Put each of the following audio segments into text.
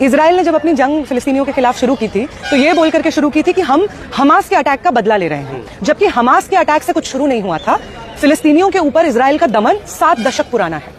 Israel ने जब अपनी जंग फिलिस्तीनियों के खिलाफ शुरू की थी तो ये बोल करके शुरू की थी कि हम हमास के अटैक का बदला ले रहे हैं, जबकि हमास के अटैक से कुछ शुरू नहीं हुआ था। फिलिस्तीनियों के ऊपर इजराइल का दमन 7 दशक पुराना है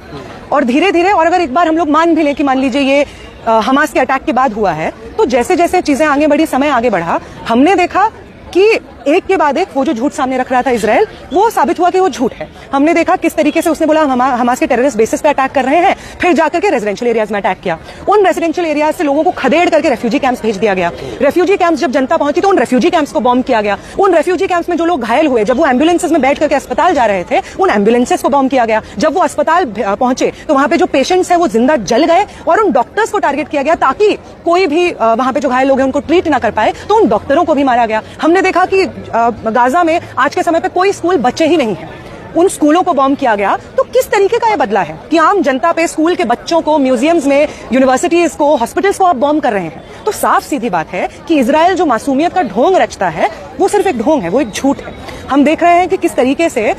और धीरे धीरे, और अगर एक बार हम लोग मान भी लें कि मान लीजिए ये हमास के अटैक के बाद हुआ है, तो जैसे जैसे चीजें आगे बढ़ी, समय आगे बढ़ा, हमने देखा कि एक के बाद एक वो जो झूठ सामने रख रहा था इजराइल, वो साबित हुआ कि वो झूठ है। हमने देखा किस तरीके से उसने बोला हम हमास के टेररिस्ट बेसिस पे अटैक कर रहे हैं, फिर जाकर के रेजिडेंशियल एरियाज में अटैक किया। उन रेजिडेंशियल एरियाज से लोगों को खदेड़ करके रेफ्यूजी कैंप्स भेज दिया गया। रेफ्यूजी कैंप्स जब जनता पहुंची तो उन रेफ्यूजी कैंप्स को बॉम्ब किया गया। उन रेफ्यूजी कैंप्स में जो लोग घायल हुए, जब वो एम्बुलेंसेज में बैठ करके अस्पताल जा रहे थे, उन एम्बुलेंसेज को बॉम्ब किया गया। जब वो अस्पताल पहुंचे तो वहां पे जो पेशेंट्स है वो जिंदा जल गए और उन डॉक्टर्स को टारगेट किया गया ताकि कोई भी वहां पे जो घायल लोग हैं उनको ट्रीट ना कर पाए, तो उन डॉक्टरों को भी मारा गया। हमने देखा कि गाजा में आज के समय पे कोई स्कूल बच्चे ही नहीं हैं, उन स्कूलों को बॉम्ब किया गया। तो किस तरीके का ये बदला है कि आम जनता पे, स्कूल के बच्चों को, म्यूजियम्स में, यूनिवर्सिटीज को, हॉस्पिटल्स को आप बॉम्ब कर रहे हैं। तो साफ सीधी बात है कि इजराइल जो मासूमियत का ढोंग रचता है वो सिर्फ एक ढोंग है, वो एक झूठ है। हम देख रहे हैं कि किस तरीके से,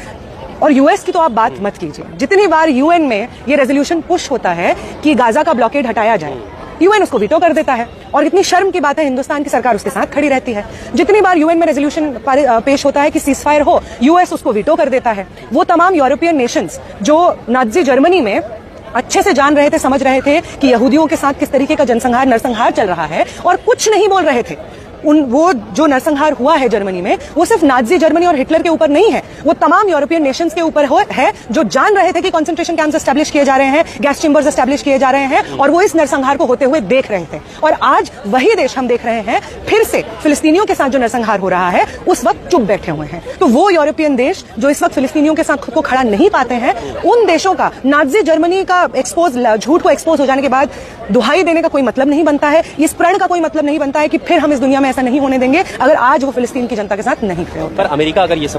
और यूएस की तो आप बात मत कीजिए, जितनी बार यूएन में ये रेजोल्यूशन पुश होता है कि गाजा का ब्लॉकेड हटाया जाए, यूएन उसको वीटो कर देता है। और इतनी शर्म की बात है, हिंदुस्तान की सरकार उसके साथ खड़ी रहती है। जितनी बार यूएन में रेजोल्यूशन पेश होता है कि सीजफायर हो, यूएस उसको वीटो कर देता है। वो तमाम यूरोपियन नेशंस जो नाजी जर्मनी में अच्छे से जान रहे थे, समझ रहे थे कि यहूदियों के साथ किस तरीके का जनसंहार, नरसंहार चल रहा है, और कुछ नहीं बोल रहे थे। वो जो नरसंहार हुआ है जर्मनी में, वो सिर्फ नाजी जर्मनी और हिटलर के ऊपर नहीं है, वो तमाम यूरोपियन नेशंस के ऊपर है जो जान रहे थे कि कंसंट्रेशन कैंप्स एस्टैब्लिश किए जा रहे हैं, गैस चेंबर्स एस्टैब्लिश किए जा रहे हैं, और वो इस नरसंहार को होते हुए देख रहे थे। और आज वही देश हम देख रहे हैं फिर से फिलिस्तीनियों के साथ जो नरसंहार हो रहा है, उस वक्त चुप बैठे हुए हैं। तो वो यूरोपियन देश जो इस वक्त फिलिस्तीनियों के साथ खुद को खड़ा नहीं पाते हैं, उन देशों का नाजी जर्मनी का झूठ को एक्सपोज हो जाने के बाद दुहाई देने का कोई मतलब नहीं बनता है, इस प्रण का कोई मतलब नहीं बनता है कि फिर हम इस दुनिया में ऐसा नहीं होने देंगे अगर आज वो फिलिस्तीन की जनता के साथ नहीं खड़े होते। पर अमेरिका अगर ये सब